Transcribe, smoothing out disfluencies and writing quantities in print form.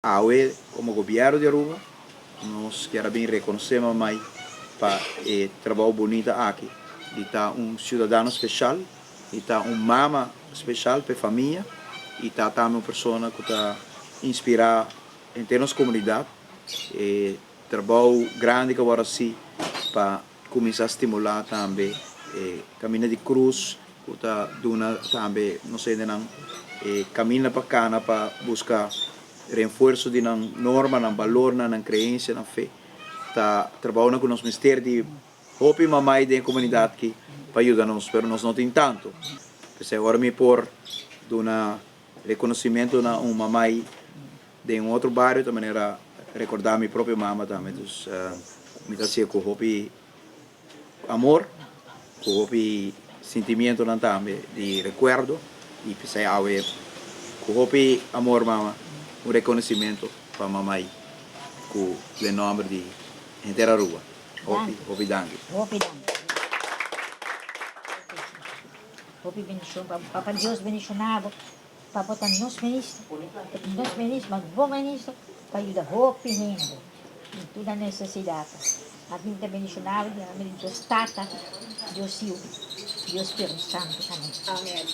AUE, como governo de Aruba, nós queremos bem reconhecer mais para o trabalho bonito aqui. E está cidadão especial, e está mama especial para a família, e está também uma pessoa que está inspirada em termos de comunidade. E trabalho grande que agora sim para começar a estimular também caminho de cruz, que está dando também, não sei, caminho bacana para buscar reforço de norma, valor, crença, fé. Está trabalhando com os mistérios de hope e mamãe da comunidade que para ajudar-nos, mas nós não temos tanto. Porque agora me por um reconhecimento na mamãe de outro bairro, de maneira recordar minha própria mama também. Então, me está com hope amor, com hope sentimento também de recuerdo e pensei com hope amor mama, reconhecimento para mamãe com o nome de inteira rua. Hope dangue. Hopi dangue. Hopi bendição, Papa Deus bendicionado, para botar nos ministros, mas bom ministro, para ajudar Hopi rendo, em toda a necessidade. A vida bendicionada, em nome de Deus Tata, Deus Silvio, Deus Espírito Santo também. Amém.